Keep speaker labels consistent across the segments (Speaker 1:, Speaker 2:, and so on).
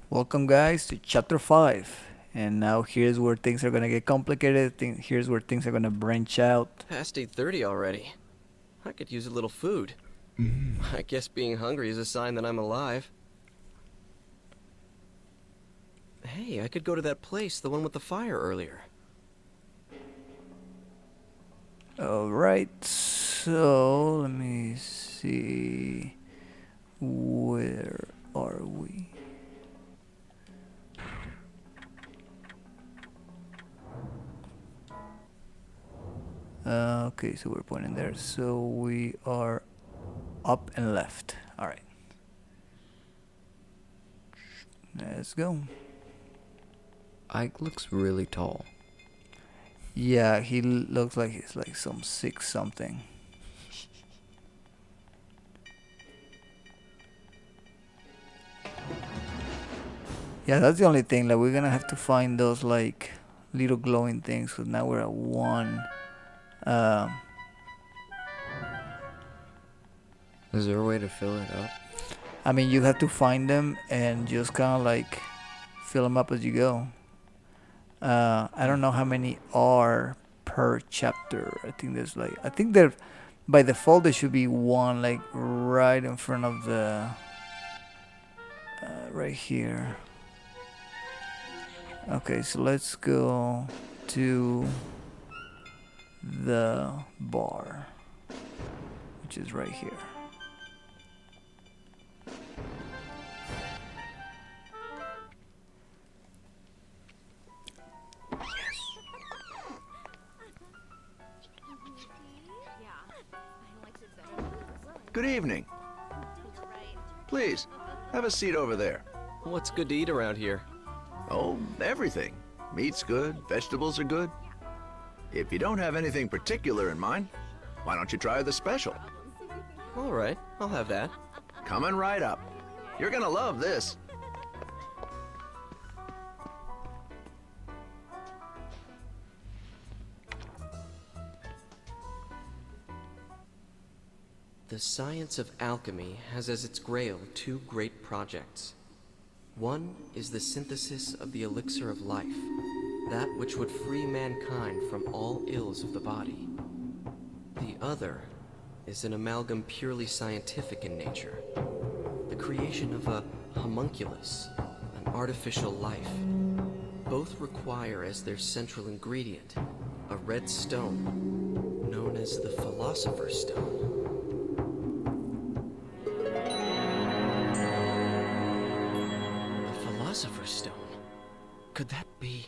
Speaker 1: Welcome, guys, to chapter 5. And now here's where things are gonna get complicated. Here's where things are gonna branch out.
Speaker 2: Past 8:30 already. I could use a little food. I guess being hungry is a sign that I'm alive. Hey, I could go to that place, the one with the fire earlier.
Speaker 1: Alright, so let me see. Where are we? Okay, so we're pointing there. So we are up and left. Alright. Let's go.
Speaker 3: Ike looks really tall.
Speaker 1: Yeah, he looks like he's like some 6 something. Yeah, that's the only thing. Like, we're gonna have to find those like little glowing things. Cause now we're at 1. Um,
Speaker 3: Is there a way to fill it up?
Speaker 1: I mean, you have to find them and just kind of like fill them up as you go. I don't know how many are per chapter. I think there, by default, there should be one like right in front of the, right here. Okay, so let's go to the bar, which is right here.
Speaker 4: Good evening. Please, have a seat over there.
Speaker 2: What's good to eat around here?
Speaker 4: Oh, everything. Meat's good, vegetables are good. If you don't have anything particular in mind, why don't you try the special?
Speaker 2: Alright, I'll have that.
Speaker 4: Coming right up. You're gonna love this.
Speaker 2: The science of alchemy has as its grail 2 great projects. One is the synthesis of the elixir of life, that which would free mankind from all ills of the body. The other is an amalgam purely scientific in nature, the creation of a homunculus, an artificial life. Both require as their central ingredient a red stone, known as the Philosopher's Stone. The Philosopher's Stone? Could that be?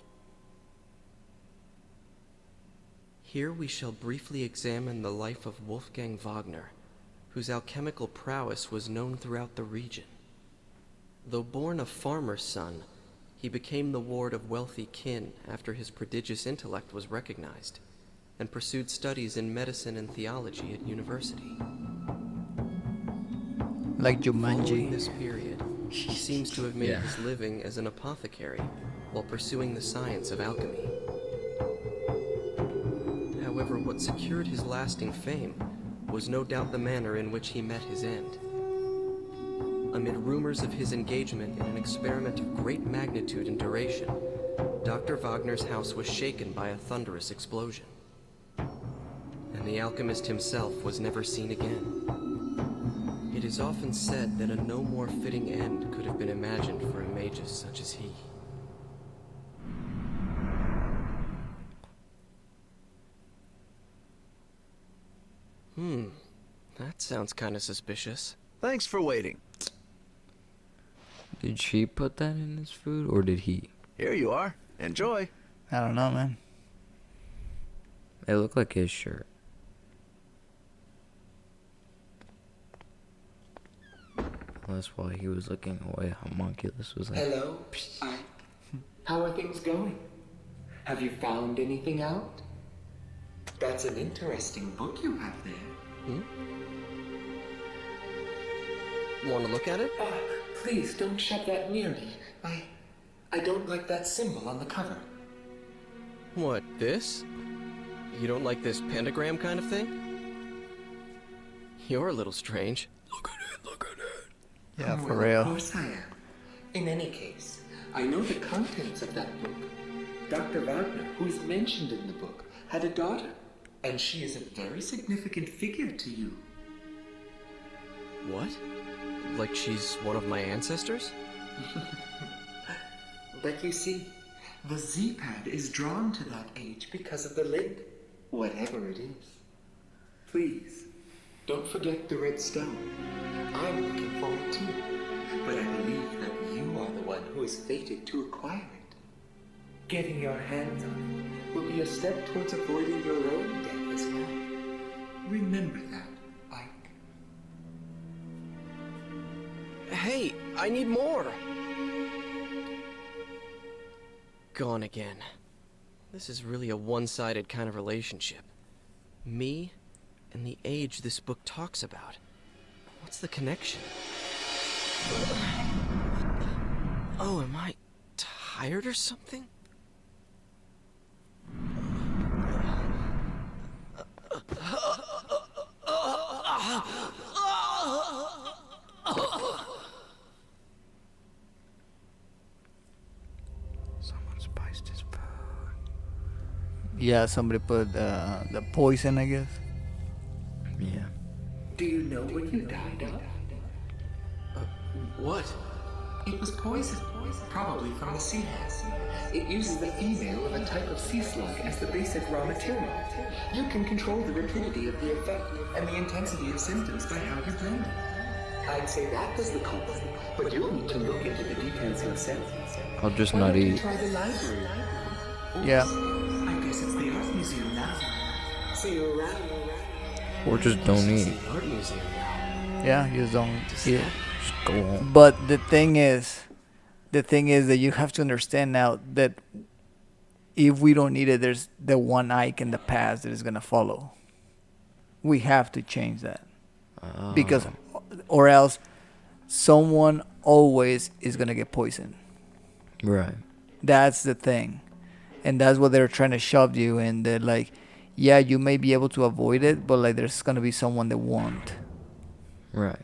Speaker 2: Here we shall briefly examine the life of Wolfgang Wagner, whose alchemical prowess was known throughout the region. Though born a farmer's son, he became the ward of wealthy kin after his prodigious intellect was recognized, and pursued studies in medicine and theology at university.
Speaker 1: Like
Speaker 2: Following
Speaker 1: Jumanji.
Speaker 2: this period, he seems to have made
Speaker 3: Yeah.
Speaker 2: his living as an apothecary while pursuing the science of alchemy. However, what secured his lasting fame was no doubt the manner in which he met his end. Amid rumors of his engagement in an experiment of great magnitude and duration, Dr. Wagner's house was shaken by a thunderous explosion, and the alchemist himself was never seen again. It is often said that a no more fitting end could have been imagined for a magus such as he. That sounds kinda suspicious.
Speaker 4: Thanks for waiting.
Speaker 3: Did she put that in his food, or did he?
Speaker 4: Here you are. Enjoy.
Speaker 1: I don't know, man.
Speaker 3: It looked like his shirt. That's why he was looking away. Homunculus was like,
Speaker 5: Hello? How are things going? Have you found anything out? That's an interesting book you have there.
Speaker 2: Want to look at it?
Speaker 5: Please don't shove that near me. I don't like that symbol on the cover.
Speaker 2: What, this? You don't like this pentagram kind of thing? You're a little strange.
Speaker 1: Yeah, for
Speaker 5: Well,
Speaker 1: real.
Speaker 5: of course I am. In any case, I know the contents of that book. Dr. Wagner, who is mentioned in the book, had a daughter, and she is a very significant figure to you.
Speaker 2: What? Like she's one of my ancestors?
Speaker 5: But you see, the Z-pad is drawn to that age because of the lid, whatever it is. Please, don't forget the red stone. I'm looking forward to it, but I believe that you are the one who is fated to acquire it. Getting your hands on it will be a step towards avoiding your own death as well. Remember that, Ike.
Speaker 2: Hey, I need more! Gone again. This is really a one-sided kind of relationship. Me and the age this book talks about. What's the connection? Oh, am I tired or something?
Speaker 3: Someone spiced his food.
Speaker 1: Yeah, somebody put the poison, I guess.
Speaker 3: Yeah.
Speaker 5: Do you know what you died of?
Speaker 2: What?
Speaker 5: It was poison, probably from the sea ants. It uses the female of a type of sea slug as the basic raw material. You can control the rapidity of the effect and the intensity of symptoms by how you blend it. I'd say that was the culprit, but you'll need to look into the details yourself.
Speaker 3: I'll just
Speaker 5: Why
Speaker 3: not
Speaker 5: don't you
Speaker 3: eat.
Speaker 5: try the library?
Speaker 1: Yeah.
Speaker 5: I guess it's the art museum now. See you around.
Speaker 3: Or just don't
Speaker 2: It's
Speaker 3: eat.
Speaker 2: the art museum now.
Speaker 1: Yeah, you just don't eat it.
Speaker 3: Just go home.
Speaker 1: But the thing is that you have to understand now that if we don't need it, there's the one Ike in the past that is gonna follow. We have to change that because, or else, someone always is gonna get poisoned.
Speaker 3: Right.
Speaker 1: That's the thing, and that's what they're trying to shove you in. That like, yeah, you may be able to avoid it, but like, there's gonna be someone that won't.
Speaker 3: Right.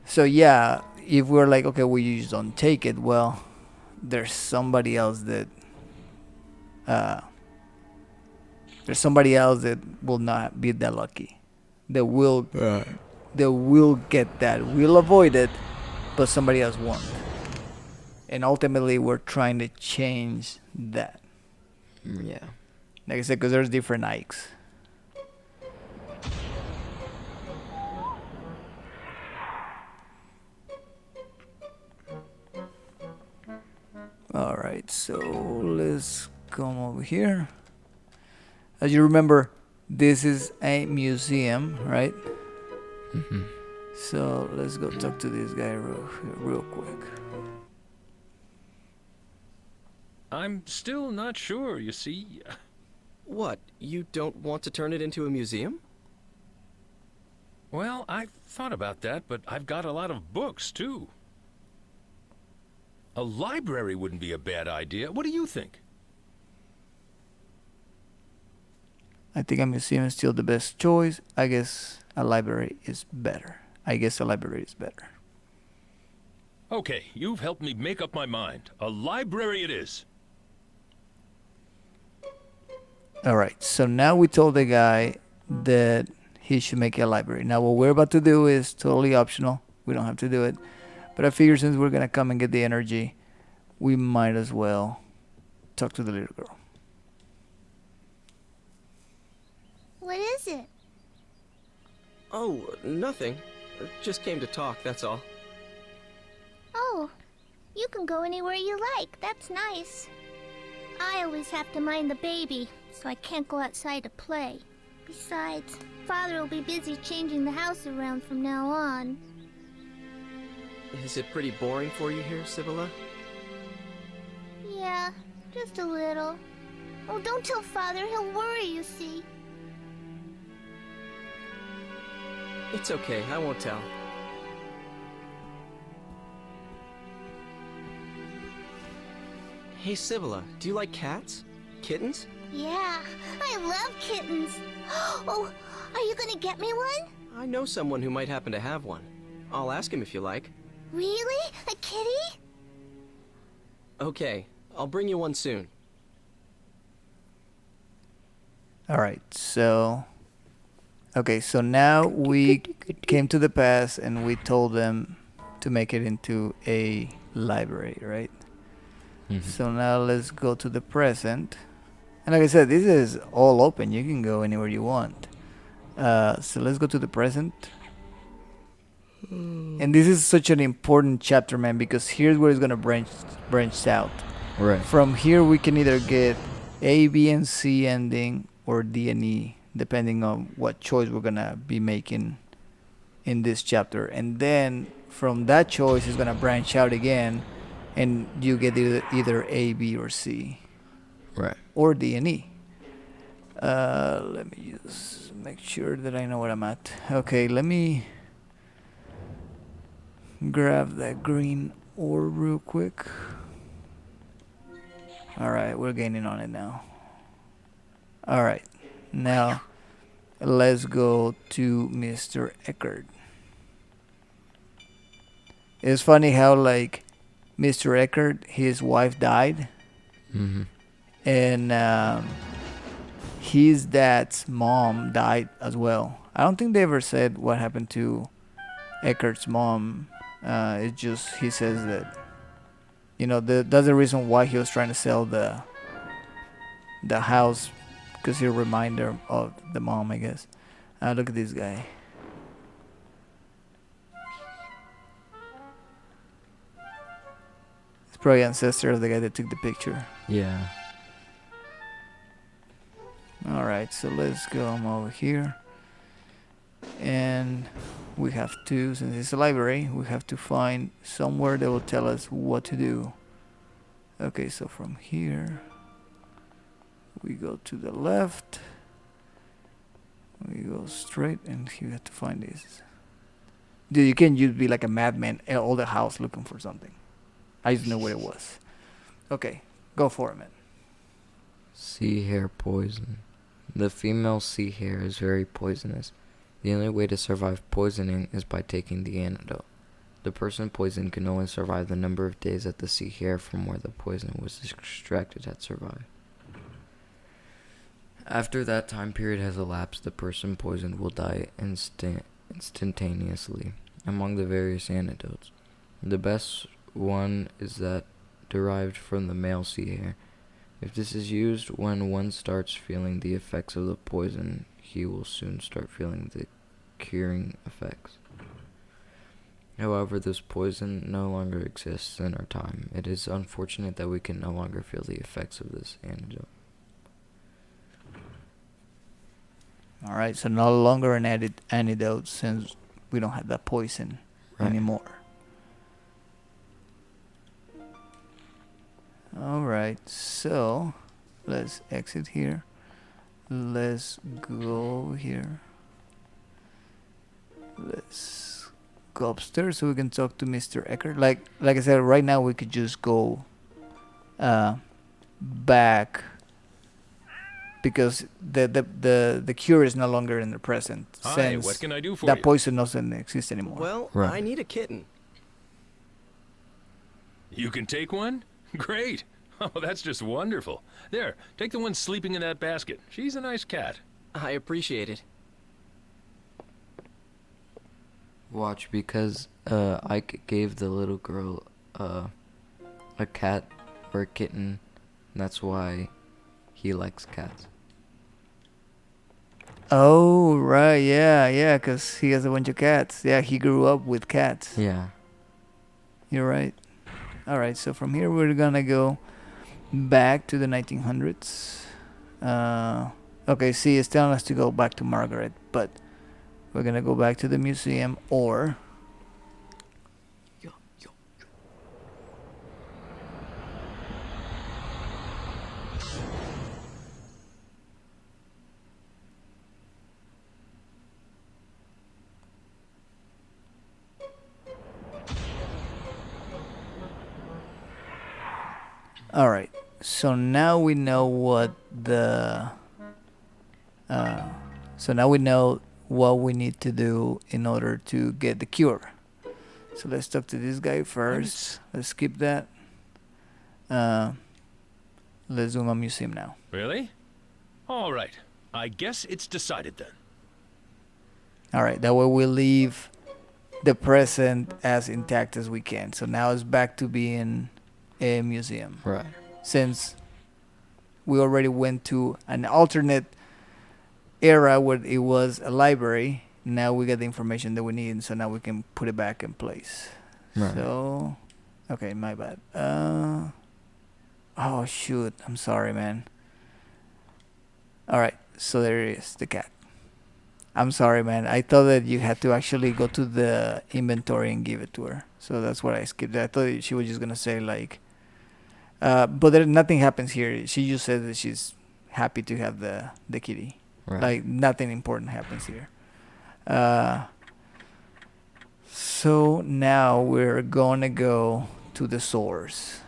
Speaker 1: So yeah, if we're like, okay, we just don't take it, well, there's somebody else that will not be that lucky. That will get that. We'll avoid it, but somebody else won't. And ultimately, we're trying to change that.
Speaker 3: Yeah.
Speaker 1: Like I said, because there's different Ikes. Alright, so let's come over here. As you remember, this is a museum, right?
Speaker 3: Mm-hmm.
Speaker 1: So let's go talk to this guy real quick.
Speaker 6: I'm still not sure, you see.
Speaker 2: What? You don't want to turn it into a museum?
Speaker 6: Well, I've thought about that, but I've got a lot of books, too. A library wouldn't be a bad idea. What do you think?
Speaker 1: I think a museum is still the best choice. I guess a library is better.
Speaker 6: Okay, you've helped me make up my mind. A library it is.
Speaker 1: Alright, so now we told the guy that he should make a library. Now what we're about to do is totally optional. We don't have to do it. But I figure since we're going to come and get the energy, we might as well talk to the little girl.
Speaker 7: What is it?
Speaker 2: Oh, nothing. Just came to talk, that's all.
Speaker 7: Oh, you can go anywhere you like. That's nice. I always have to mind the baby, so I can't go outside to play. Besides, Father will be busy changing the house around from now on.
Speaker 2: Is it pretty boring for you here, Sibilla?
Speaker 7: Yeah, just a little. Oh, don't tell Father, he'll worry, you see.
Speaker 2: It's okay, I won't tell. Hey, Sibilla, do you like cats? Kittens?
Speaker 7: Yeah, I love kittens. Oh, are you gonna get me one?
Speaker 2: I know someone who might happen to have one. I'll ask him if you like.
Speaker 7: Really? A kitten? kitty?
Speaker 2: Okay, I'll bring you one soon.
Speaker 1: All right, so okay, so now we came to the past and we told them to make it into a library, right? So now let's go to the present. And like I said, this is all open. You can go anywhere you want. So let's go to the present. And this is such an important chapter, man, because here's where it's gonna branch out.
Speaker 3: Right.
Speaker 1: From here, we can either get A, B, and C ending or D and E, depending on what choice we're gonna be making in this chapter. And then from that choice, it's gonna branch out again, and you get either A, B, or C,
Speaker 3: Right.
Speaker 1: or D and E. Let me just make sure that I know what I'm at. Okay, let me grab that green orb real quick. Alright, we're gaining on it now. Alright, now let's go to Mr. Eckert. It's funny how, like, Mr. Eckert, his wife died, and his dad's mom died as well. I don't think they ever said what happened to Eckert's mom. It's just he says that, you know, that's the reason why he was trying to sell the house, because he remind her of the mom, I guess. Look at this guy. It's probably ancestor of the guy that took the picture.
Speaker 3: Yeah.
Speaker 1: Alright, so let's go over here. And we have to, since it's a library, we have to find somewhere that will tell us what to do. Okay, so from here, we go to the left. We go straight, and you have to find this. Dude, you can't just be like a madman all the house looking for something. I just know where it was. Okay, go for it, man.
Speaker 3: Sea hare poison. The female sea hare is very poisonous. The only way to survive poisoning is by taking the antidote. The person poisoned can only survive the number of days that the sea hare from where the poison was extracted had survived. After that time period has elapsed, the person poisoned will die instantaneously. Among the various antidotes, the best one is that derived from the male sea hare. If this is used when one starts feeling the effects of the poison, he will soon start feeling the curing effects. However, this poison no longer exists in our time. It is unfortunate that we can no longer feel the effects of this antidote.
Speaker 1: Alright, so no longer an antidote since we don't have that poison anymore. Alright, so let's exit here. Let's go here. Let's go upstairs so we can talk to Mr. Eckert. Like I said, right now we could just go back, because the cure is no longer in the present.
Speaker 6: Hi,
Speaker 1: since
Speaker 6: what can I do for
Speaker 1: that
Speaker 6: you?
Speaker 1: poison doesn't exist anymore.
Speaker 2: Well,
Speaker 3: Right.
Speaker 2: I need a kitten.
Speaker 6: You can take one? Great. Oh, that's just wonderful. There, take the one sleeping in that basket. She's a nice cat.
Speaker 2: I appreciate it.
Speaker 3: Watch, because Ike gave the little girl a cat or a kitten. That's why he likes cats.
Speaker 1: Oh, right, yeah, because he has a bunch of cats. Yeah, he grew up with cats.
Speaker 3: Yeah.
Speaker 1: You're right. Alright, so from here we're gonna go back to the 1900s. Okay, see, it's telling us to go back to Margaret, but we're gonna go back to the museum, or alright, so now we know what what we need to do in order to get the cure. So let's talk to this guy first. Let's skip that. Let's do a museum now.
Speaker 6: Really? All right. I guess it's decided then.
Speaker 1: All right, that way we leave the present as intact as we can. So now it's back to being a museum.
Speaker 3: Right.
Speaker 1: Since we already went to an alternate era where it was a library, now we got the information that we need, so now we can put it back in place.
Speaker 3: Right.
Speaker 1: So, okay, my bad. Oh shoot, I'm sorry, man. All right, so there it is, the cat. I'm sorry, man. I thought that you had to actually go to the inventory and give it to her. So that's what I skipped. I thought she was just gonna say like, but there nothing happens here. She just said that she's happy to have the kitty.
Speaker 3: Right.
Speaker 1: Like nothing important happens here. So now we're gonna go to the source.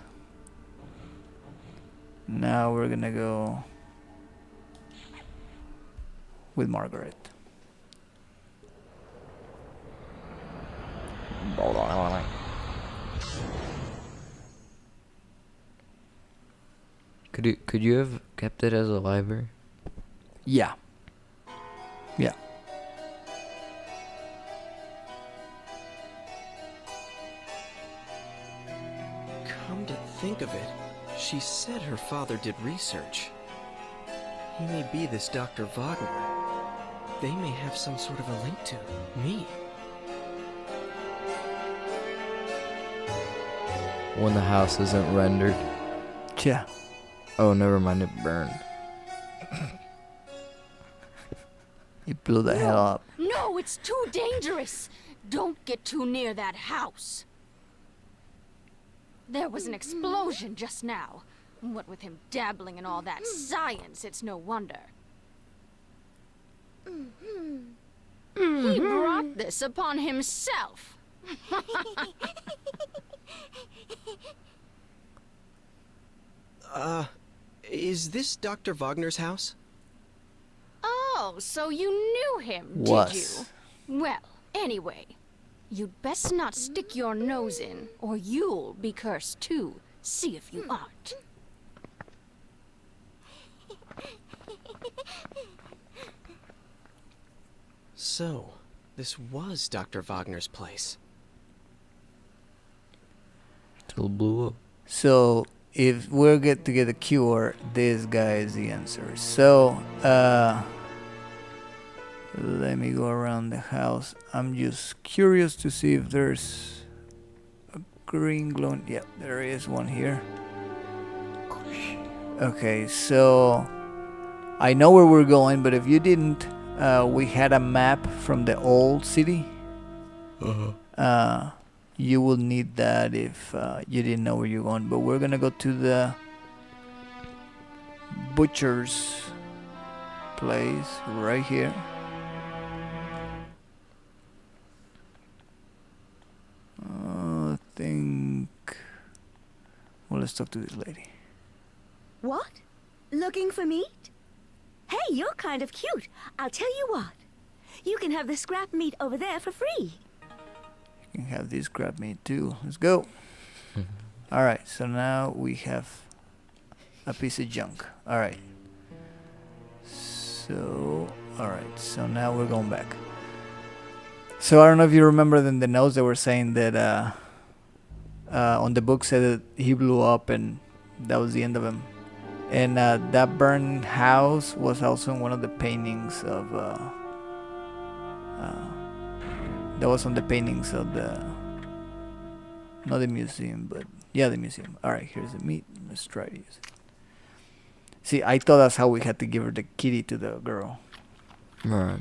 Speaker 1: Now we're gonna go with Margaret.
Speaker 3: Could you have kept it as a library?
Speaker 1: Yeah. Yeah.
Speaker 2: Come to think of it, she said her father did research. He may be this Dr. Wagner. They may have some sort of a link to me.
Speaker 3: When the house isn't rendered.
Speaker 1: Yeah.
Speaker 3: Oh, never mind, it burned.
Speaker 1: You blew the hell up.
Speaker 8: No, it's too dangerous. Don't get too near that house. There was an explosion just now. What with him dabbling in all that science, it's no wonder. He brought this upon himself.
Speaker 2: Is this Dr. Wagner's house?
Speaker 8: Oh, so you knew him, did
Speaker 1: Was.
Speaker 8: you? Well, anyway, you'd best not stick your nose in, or you'll be cursed too. See if you aren't.
Speaker 2: So, this was Dr. Wagner's place.
Speaker 3: Till blew up.
Speaker 1: So if we're get to get a cure, this guy is the answer. So let me go around the house. I'm just curious to see if there's a green glowing. Yeah, there is one here. Okay, so I know where we're going, but if you didn't, we had a map from the old city. You will need that if you didn't know where you're going. But we're gonna go to the butcher's place right here. I think. Well, let's talk to this lady.
Speaker 9: What? Looking for meat? Hey, you're kind of cute. I'll tell you what. You can have the scrap meat over there for free.
Speaker 1: You can have this grab meat too. Let's go. Alright, so now we have a piece of junk. Alright. So, alright, so now we're going back. So I don't know if you remember in the notes they were saying that on the book said that he blew up and that was the end of him. And that burned house was also in one of the paintings of that was on the paintings of the not the museum, but yeah, the museum. Alright, here's the meat. Let's try to use it. See, I thought that's how we had to give her the kitty to the girl.
Speaker 3: Right.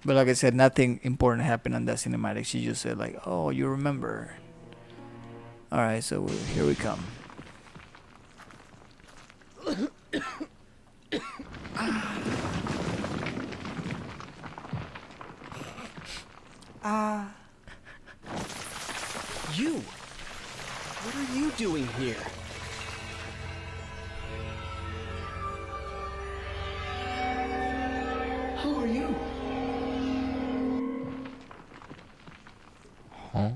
Speaker 1: But like I said, nothing important happened on that cinematic. She just said like, oh, you remember. Alright, so here we come.
Speaker 2: You! What are you doing here?
Speaker 5: Who are you?
Speaker 3: Huh?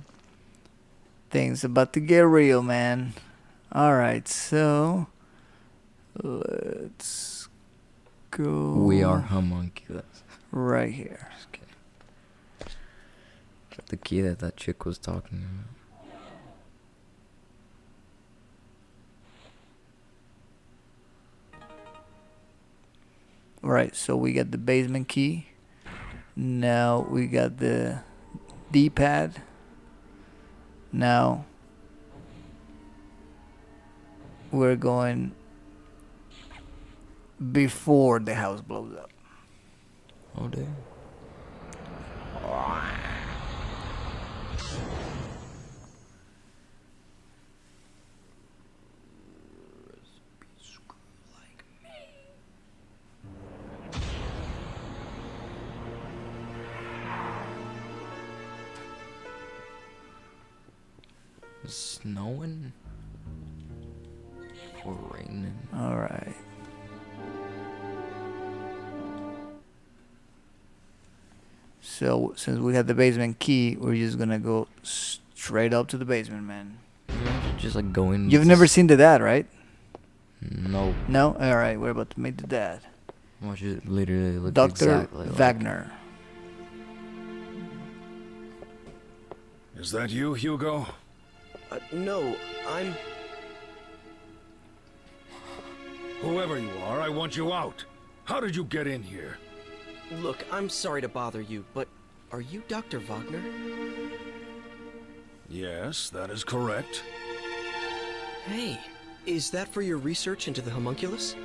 Speaker 1: Things about to get real, man. Alright, so let's go.
Speaker 3: We are homunculus.
Speaker 1: Right here.
Speaker 3: Just kidding. Got the key that chick was talking about.
Speaker 1: Right, so we got the basement key. Now we got the D-pad. Now we're going before the house blows up.
Speaker 3: Oh, damn. Snowing or raining?
Speaker 1: Alright. So since we had the basement key, we're just gonna go straight up to the basement, man.
Speaker 3: Just like going.
Speaker 1: You've never seen the dad, right?
Speaker 3: No.
Speaker 1: No? Alright, we're about to meet the dad.
Speaker 3: Watch it literally look
Speaker 1: Dr.
Speaker 3: exactly like
Speaker 1: Wagner.
Speaker 6: Is that you, Hugo?
Speaker 2: No, I'm...
Speaker 6: Whoever you are, I want you out. How did you get in here?
Speaker 2: Look, I'm sorry to bother you, but are you Dr. Wagner?
Speaker 6: Yes, that is correct.
Speaker 2: Hey, is that for your research into the homunculus?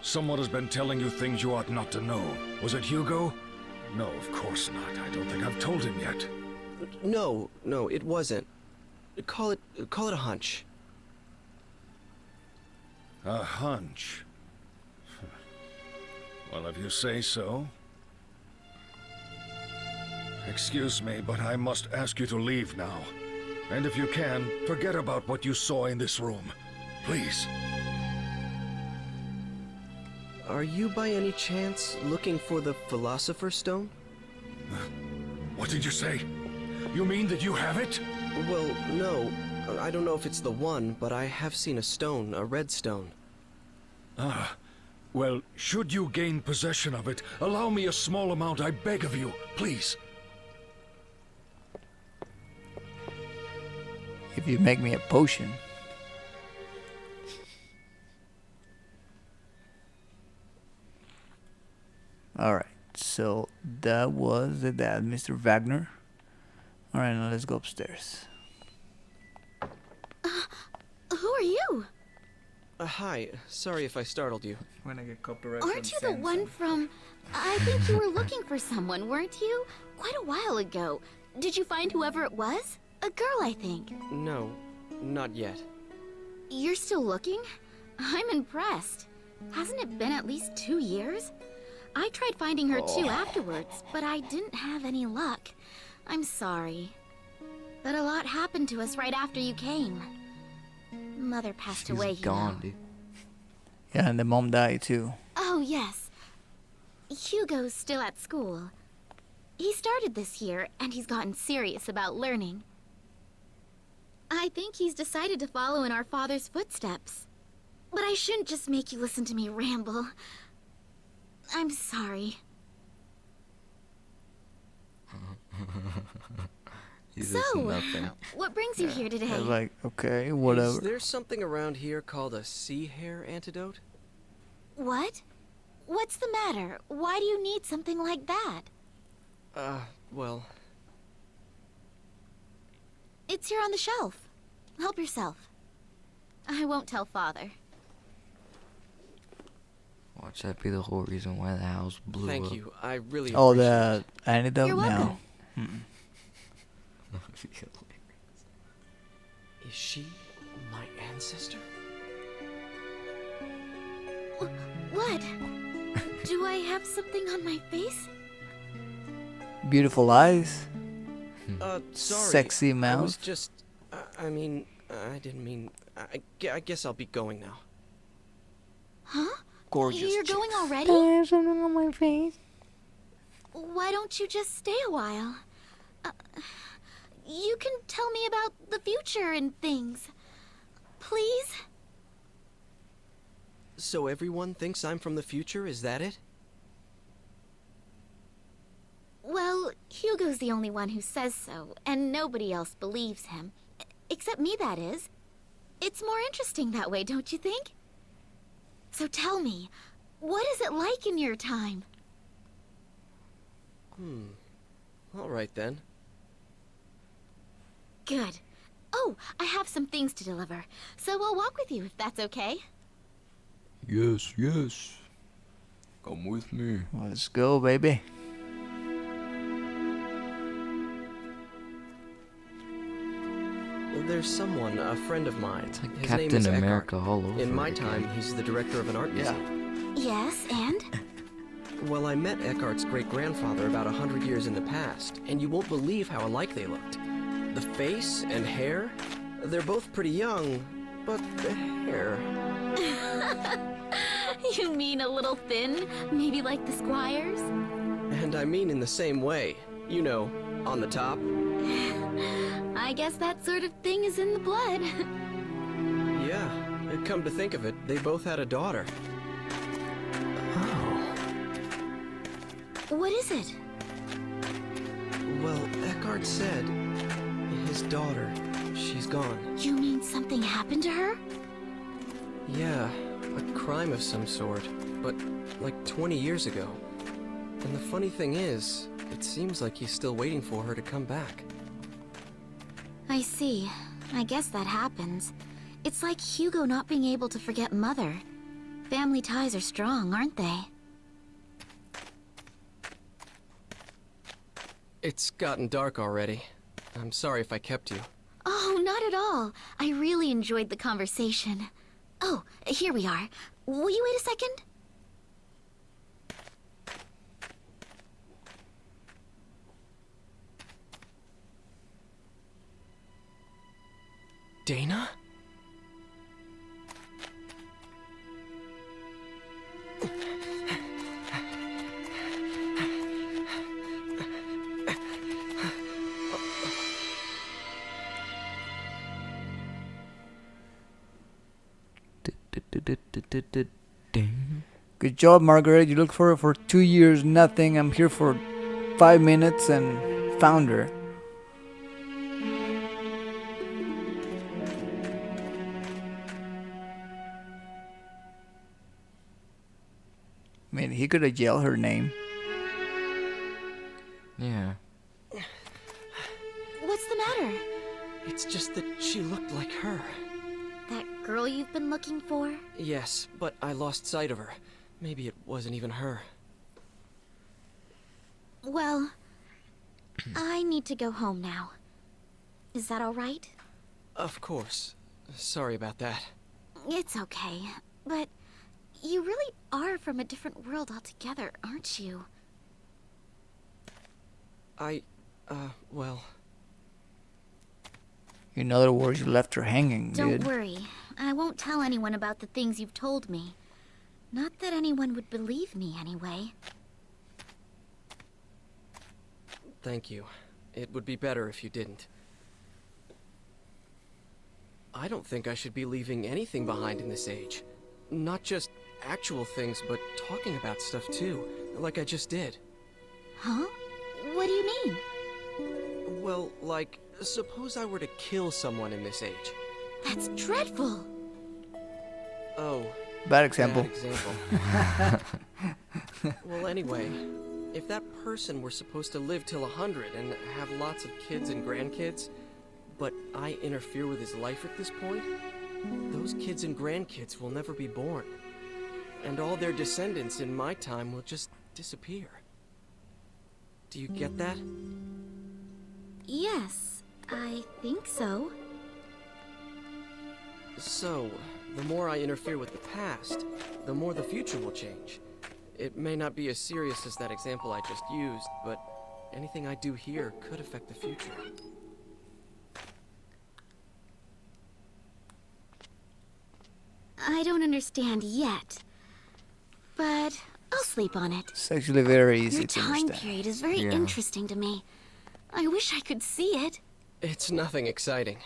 Speaker 6: Someone has been telling you things you ought not to know. Was it Hugo? No, of course not. I don't think I've told him yet.
Speaker 2: No, it wasn't. Call it a hunch.
Speaker 6: A hunch. Well, if you say so. Excuse me, but I must ask you to leave now. And if you can, forget about what you saw in this room. Please.
Speaker 2: Are you by any chance looking for the Philosopher's Stone?
Speaker 6: What did you say? You mean that you have it?
Speaker 2: Well, no. I don't know if it's the one, but I have seen a stone, a red stone.
Speaker 6: Ah. Well, should you gain possession of it, allow me a small amount, I beg of you, please.
Speaker 1: If you make me a potion. Alright, so that was the dad, Mr. Wagner. Alright, now let's go upstairs.
Speaker 9: Who are you?
Speaker 2: Hi. Sorry if I startled you.
Speaker 1: When I get copyright.
Speaker 10: Aren't you the one from... I think you were looking for someone, weren't you? Quite a while ago. Did you find whoever it was? A girl, I think.
Speaker 2: No, not yet.
Speaker 10: You're still looking? I'm impressed. Hasn't it been at least 2 years? I tried finding her too afterwards, but I didn't have any luck. I'm sorry. But a lot happened to us right after you came. Mother passed away, you
Speaker 3: gone,
Speaker 10: know.
Speaker 3: dude.
Speaker 1: Yeah, and the mom died too.
Speaker 10: Oh, yes. Hugo's still at school. He started this year, and he's gotten serious about learning. I think he's decided to follow in our father's footsteps. But I shouldn't just make you listen to me ramble. I'm sorry.
Speaker 3: He's listening to nothing.
Speaker 10: What brings you here today?
Speaker 1: I was like, okay, whatever.
Speaker 2: Is there something around here called a sea hare antidote?
Speaker 10: What? What's the matter? Why do you need something like that?
Speaker 2: Well...
Speaker 10: It's here on the shelf. Help yourself. I won't tell Father.
Speaker 3: Watch that be the whole reason why the house blew up.
Speaker 2: Thank you. I really
Speaker 1: Oh,
Speaker 2: appreciate
Speaker 1: the antidote
Speaker 10: You're welcome.
Speaker 1: now.
Speaker 2: Is she my ancestor?
Speaker 10: What? Do I have something on my face?
Speaker 1: Beautiful eyes.
Speaker 2: Sorry.
Speaker 1: Sexy
Speaker 2: I was
Speaker 1: mouth.
Speaker 2: just... I mean... I didn't mean... I guess I'll be going now.
Speaker 10: Huh?
Speaker 1: Gorgeous.
Speaker 10: You're going already?
Speaker 9: I have something on my face.
Speaker 10: Why don't you just stay a while? You can tell me about the future and things. Please?
Speaker 2: So everyone thinks I'm from the future, is that it?
Speaker 10: Well, Hugo's the only one who says so, and nobody else believes him. Except me, that is. It's more interesting that way, don't you think? So tell me, what is it like in your time?
Speaker 2: All right then.
Speaker 10: Good. Oh, I have some things to deliver, so I'll walk with you if that's okay.
Speaker 3: Yes, yes. Come with me.
Speaker 1: Let's go, baby.
Speaker 2: There's someone, a friend of mine.
Speaker 3: It's like
Speaker 2: His name
Speaker 3: Captain
Speaker 2: is
Speaker 3: America
Speaker 2: Eckhart.
Speaker 3: all over
Speaker 2: In my
Speaker 3: again.
Speaker 2: time, he's the director of an art
Speaker 1: Yeah.
Speaker 2: museum.
Speaker 10: Yes, and?
Speaker 2: Well, I met Eckhart's great-grandfather about 100 years in the past, and you won't believe how alike they looked. The face and hair, they're both pretty young, but the hair...
Speaker 10: You mean a little thin? Maybe like the Squires?
Speaker 2: And I mean in the same way. You know, on the top.
Speaker 10: I guess that sort of thing is in the blood.
Speaker 2: Yeah, come to think of it, they both had a daughter. Oh.
Speaker 10: What is it?
Speaker 2: Well, Eckhart said his daughter, she's gone.
Speaker 10: You mean something happened to her?
Speaker 2: Yeah, a crime of some sort, but like 20 years ago. And the funny thing is, it seems like he's still waiting for her to come back.
Speaker 10: I see. I guess that happens. It's like Hugo not being able to forget Mother. Family ties are strong, aren't they?
Speaker 2: It's gotten dark already. I'm sorry if I kept you.
Speaker 10: Oh, not at all. I really enjoyed the conversation. Oh, here we are. Will you wait a second?
Speaker 2: Dana?
Speaker 1: Good job, Margaret. You looked for her for 2 years, nothing. I'm here for 5 minutes and found her. I mean, he could have yelled her name.
Speaker 3: Yeah.
Speaker 10: What's the matter?
Speaker 2: It's just that she looked like her.
Speaker 10: That girl you've been looking for?
Speaker 2: Yes, but I lost sight of her. Maybe it wasn't even her.
Speaker 10: Well, I need to go home now. Is that all right?
Speaker 2: Of course. Sorry about that.
Speaker 10: It's okay, but you really are from a different world altogether, aren't you?
Speaker 2: Well...
Speaker 1: In other words, you left her hanging,
Speaker 10: Don't
Speaker 1: dude.
Speaker 10: worry. I won't tell anyone about the things you've told me. Not that anyone would believe me, anyway.
Speaker 2: Thank you. It would be better if you didn't. I don't think I should be leaving anything behind in this age. Not just actual things, but talking about stuff too, like I just did.
Speaker 10: Huh? What do you mean?
Speaker 2: Well, like, suppose I were to kill someone in this age.
Speaker 10: That's dreadful!
Speaker 2: Oh.
Speaker 1: Bad example.
Speaker 2: Bad example. Well, anyway, if that person were supposed to live till 100 and have lots of kids and grandkids, but I interfere with his life at this point, those kids and grandkids will never be born. And all their descendants in my time will just disappear. Do you get that?
Speaker 10: Yes, I think so.
Speaker 2: So, the more I interfere with the past, the more the future will change. It may not be as serious as that example I just used, but anything I do here could affect the future.
Speaker 10: I don't understand yet, but I'll sleep on it.
Speaker 1: It's actually very easy
Speaker 10: Your
Speaker 1: to
Speaker 10: time
Speaker 1: understand.
Speaker 10: period is very
Speaker 3: Yeah.
Speaker 10: interesting to me. I wish I could see it.
Speaker 2: It's nothing exciting.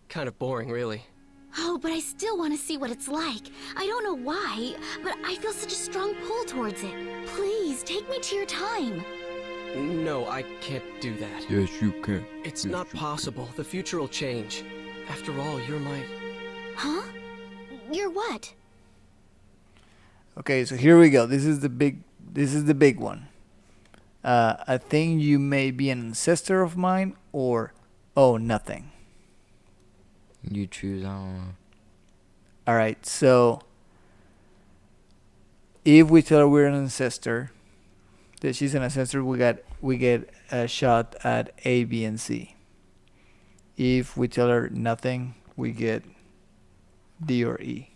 Speaker 2: Kind of boring, really.
Speaker 10: Oh, but I still want to see what it's like. I don't know why, but I feel such a strong pull towards it. Please, take me to your time.
Speaker 2: No, I can't do that.
Speaker 3: Yes, you can.
Speaker 2: It's not possible. The future will change. After all, you're my...
Speaker 10: Huh? You're what?
Speaker 1: Okay, so here we go. This is the big one. I think you may be an ancestor of mine, or oh, nothing.
Speaker 3: You choose, I don't know.
Speaker 1: All right, so if we tell her we're an ancestor, that she's an ancestor, we get a shot at A, B, and C. If we tell her nothing, we get D or E.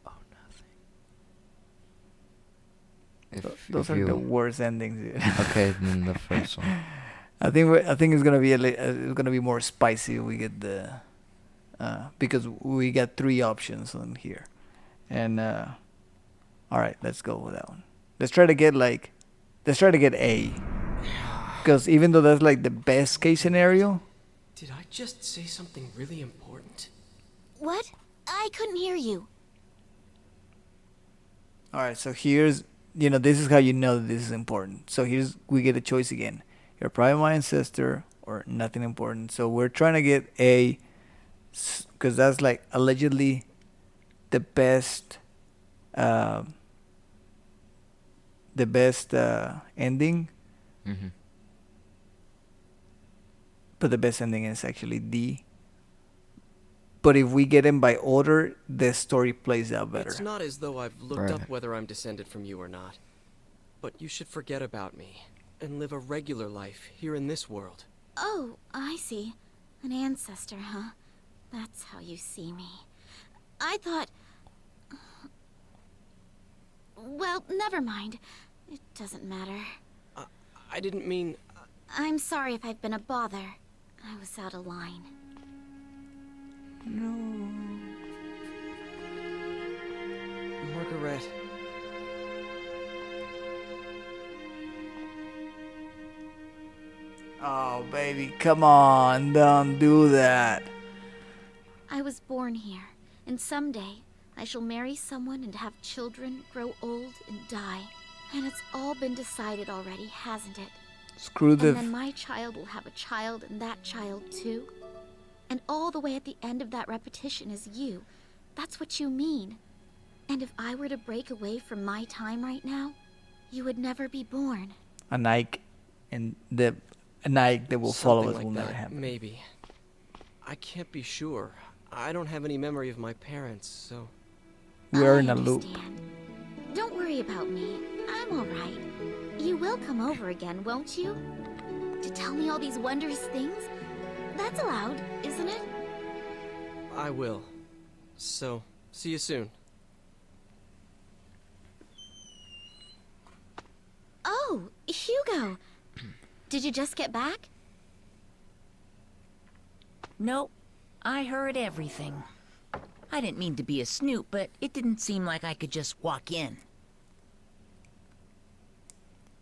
Speaker 3: Oh, nothing.
Speaker 1: Those are the worst endings, dude.
Speaker 3: Okay, then the first one.
Speaker 1: I think it's gonna be it's gonna be more spicy. We get the because we got 3 options on here, and all right, let's go with that one. Let's try to get A, because even though that's like the best case scenario.
Speaker 2: Did I just say something really important?
Speaker 10: What? I couldn't hear you.
Speaker 1: All right, so here's this is how you know that this is important. So we get a choice again. You're probably my ancestor or nothing important. So we're trying to get A, because that's like allegedly the best ending.
Speaker 3: Mm-hmm.
Speaker 1: But the best ending is actually D. But if we get them by order, the story plays out better.
Speaker 2: It's not as though I've looked up whether I'm descended from you or not. But you should forget about me and live a regular life here in this world.
Speaker 10: Oh, I see. An ancestor, huh? That's how you see me. I thought... Well, never mind. It doesn't matter.
Speaker 2: I didn't mean...
Speaker 10: I'm sorry if I've been a bother. I was out of line.
Speaker 1: No.
Speaker 2: Margaret.
Speaker 1: Oh, baby, come on, don't do that.
Speaker 10: I was born here, and someday I shall marry someone and have children, grow old, and die. And it's all been decided already, hasn't it?
Speaker 1: Screw the...
Speaker 10: And then my child will have a child, and that child too. And all the way at the end of that repetition is you. That's what you mean. And if I were to break away from my time right now, you would never be born.
Speaker 1: A Nike, and the Nike that will follow us will never happen.
Speaker 2: Maybe. I can't be sure. I don't have any memory of my parents, so...
Speaker 1: We're in a loop.
Speaker 10: Don't worry about me. I'm alright. You will come over again, won't you? To tell me all these wondrous things? That's allowed, isn't it?
Speaker 2: I will. So, see you soon.
Speaker 10: Oh, Hugo! Did you just get back?
Speaker 11: Nope. I heard everything. I didn't mean to be a snoop, but it didn't seem like I could just walk in.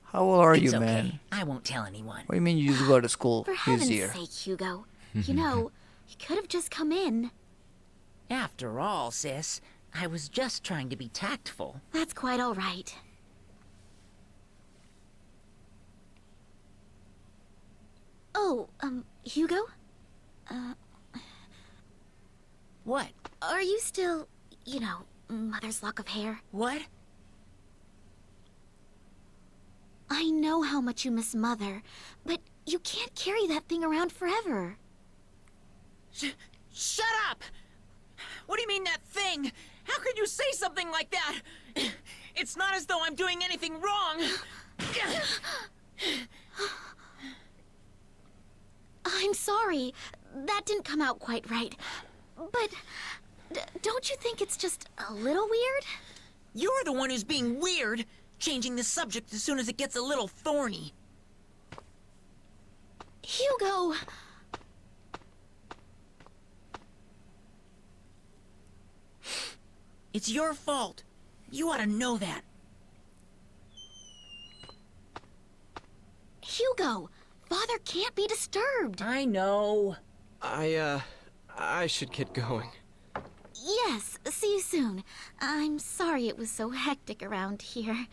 Speaker 1: How old are you,
Speaker 11: It's okay.
Speaker 1: man?
Speaker 11: I won't tell anyone.
Speaker 1: What do you mean you just go to school
Speaker 10: For
Speaker 1: this
Speaker 10: heaven's
Speaker 1: year?
Speaker 10: sake, Hugo. You know, you could have just come in.
Speaker 11: After all, sis, I was just trying to be tactful.
Speaker 10: That's quite all right. Oh, Hugo?
Speaker 11: What?
Speaker 10: Are you still, Mother's lock of hair?
Speaker 11: What?
Speaker 10: I know how much you miss Mother, but you can't carry that thing around forever.
Speaker 11: Shut up! What do you mean, that thing? How could you say something like that? It's not as though I'm doing anything wrong.
Speaker 10: I'm sorry. That didn't come out quite right. But don't you think it's just a little weird?
Speaker 11: You're the one who's being weird, changing the subject as soon as it gets a little thorny.
Speaker 10: Hugo!
Speaker 11: It's your fault. You ought to know that.
Speaker 10: Hugo! Father can't be disturbed.
Speaker 11: I know.
Speaker 2: I should get going.
Speaker 10: Yes, see you soon. I'm sorry it was so hectic around here.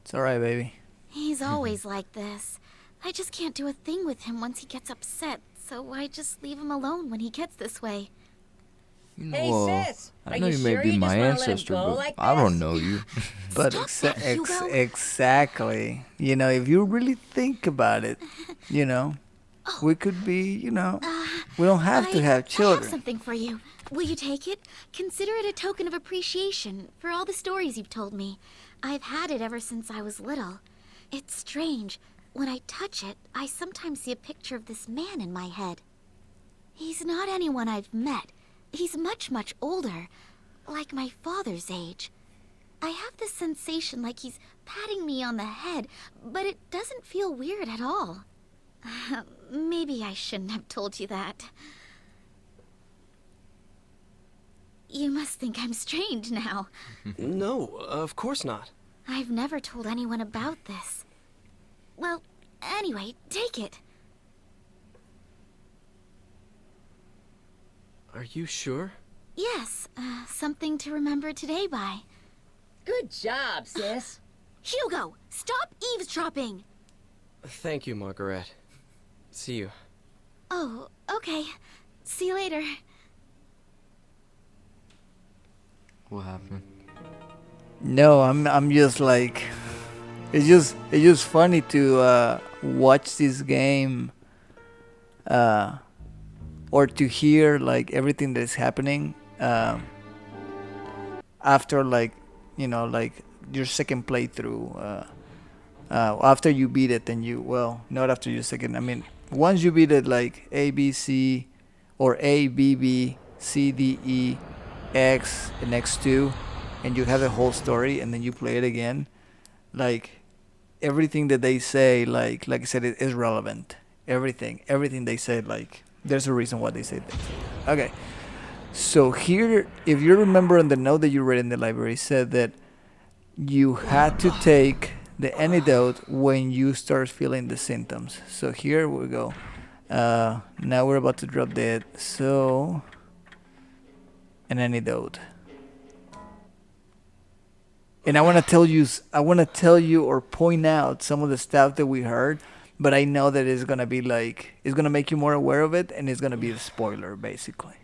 Speaker 1: It's alright, baby.
Speaker 10: He's always like this. I just can't do a thing with him once he gets upset, so I just leave him alone when he gets this way.
Speaker 11: Hey,
Speaker 3: Well,
Speaker 11: sis,
Speaker 3: I
Speaker 11: are
Speaker 3: know
Speaker 11: you
Speaker 3: you may
Speaker 11: sure
Speaker 3: be
Speaker 11: you
Speaker 3: my
Speaker 11: just wanna let him
Speaker 3: ancestor,
Speaker 11: go
Speaker 3: but
Speaker 11: like
Speaker 3: I don't
Speaker 11: this?
Speaker 3: know you.
Speaker 1: But
Speaker 10: Stop that, Hugo.
Speaker 1: exactly. You know, if you really think about it, you know, we could be, you know, we don't have to have
Speaker 10: I have
Speaker 1: children.
Speaker 10: something for you. Will you take it? Consider it a token of appreciation for all the stories you've told me. I've had it ever since I was little. It's strange. When I touch it, I sometimes see a picture of this man in my head. He's not anyone I've met. He's much, much older. Like my father's age. I have this sensation like he's patting me on the head, but it doesn't feel weird at all. Maybe I shouldn't have told you that. You must think I'm strange now.
Speaker 2: No, of course not.
Speaker 10: I've never told anyone about this. Well, anyway, take it.
Speaker 2: Are you sure?
Speaker 10: Yes, something to remember today by.
Speaker 11: Good job, sis.
Speaker 10: Hugo, stop eavesdropping!
Speaker 2: Thank you, Margaret. See you.
Speaker 10: Oh, okay. See you later.
Speaker 3: What happened?
Speaker 1: No, I'm just like, it's just funny to watch this game, or to hear like everything that's happening after, like, you know, like your second playthrough. After you beat it, then you, well, not after your second. I mean, once you beat it, like A B C, or A B B C D E X and X2, and you have the whole story, and then you play it again, like everything that they say, like I said, it is relevant. Everything they said, like there's a reason why they say things. Okay, so here, if you remember in the note that you read in the library, said that you had to take the antidote when you start feeling the symptoms. So here we go. Now we're about to drop dead. So an antidote. And I want to tell you or point out some of the stuff that we heard, but I know that it's going to be like, it's going to make you more aware of it, and it's going to be a spoiler, basically.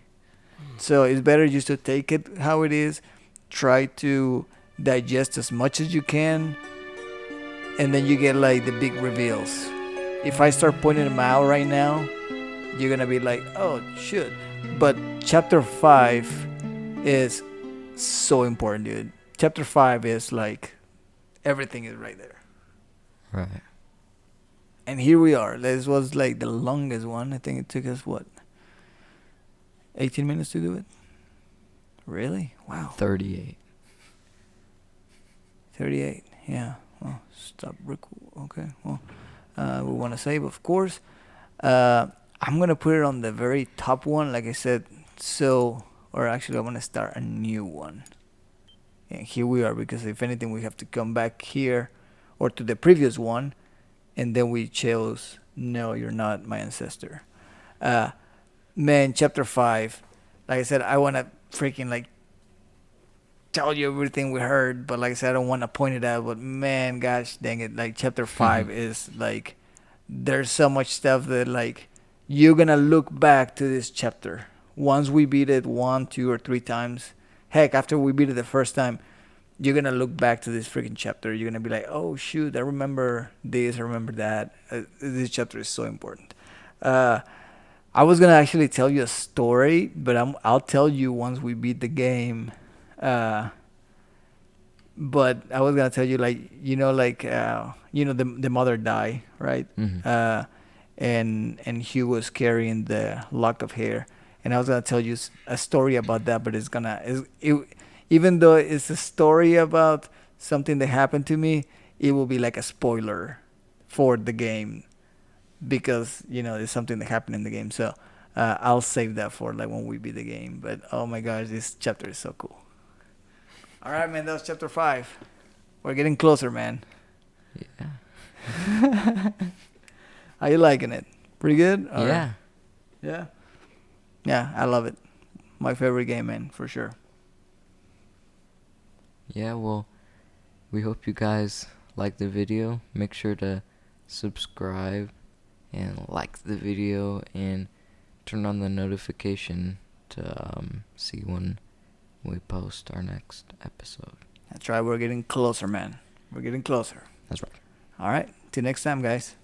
Speaker 1: So it's better just to take it how it is, try to digest as much as you can, and then you get like the big reveals. If I start pointing them out right now, you're going to be like, oh, shit. But chapter 5 is so important, dude. Chapter 5 is like, everything is right there.
Speaker 3: Right.
Speaker 1: And here we are. This was like the longest one. I think it took us, what, 18 minutes to do it? Really? Wow.
Speaker 3: 38.
Speaker 1: 38. Yeah. Well, stop. Okay. Well, we want to save, of course. I'm going to put it on the very top one, like I said. So, or actually, I'm going to start a new one. And here we are, because if anything, we have to come back here or to the previous one. And then we chose, no, you're not my ancestor. Man, chapter 5. Like I said, I want to freaking like tell you everything we heard, but like I said, I don't want to point it out. But man, gosh dang it, like chapter 5 is like, there's so much stuff that like you're gonna look back to this chapter once we beat it 1, 2, or 3 times. Heck, after we beat it the first time, you're gonna look back to this freaking chapter. You're gonna be like, oh shoot, I remember this, I remember that. This chapter is so important. I was gonna actually tell you a story, but I'll tell you once we beat the game. But I was gonna tell you, like, you know, like the mother died, right?
Speaker 3: Mm-hmm.
Speaker 1: And Hugh was carrying the lock of hair, and I was gonna tell you a story about that, but even though it's a story about something that happened to me, it will be like a spoiler for the game, because it's something that happened in the game. So I'll save that for like when we beat the game. But oh my gosh, this chapter is so cool. All right, man, that was chapter 5. We're getting closer, man.
Speaker 3: Yeah.
Speaker 1: How you liking it? Pretty good? Or-
Speaker 3: Yeah.
Speaker 1: Yeah? Yeah, I love it. My favorite game, man, for sure.
Speaker 3: Yeah, well, we hope you guys like the video. Make sure to subscribe and like the video and turn on the notification to see when we post our next episode.
Speaker 1: That's right. We're getting closer, man. We're getting closer.
Speaker 3: That's right.
Speaker 1: All right. Till next time, guys.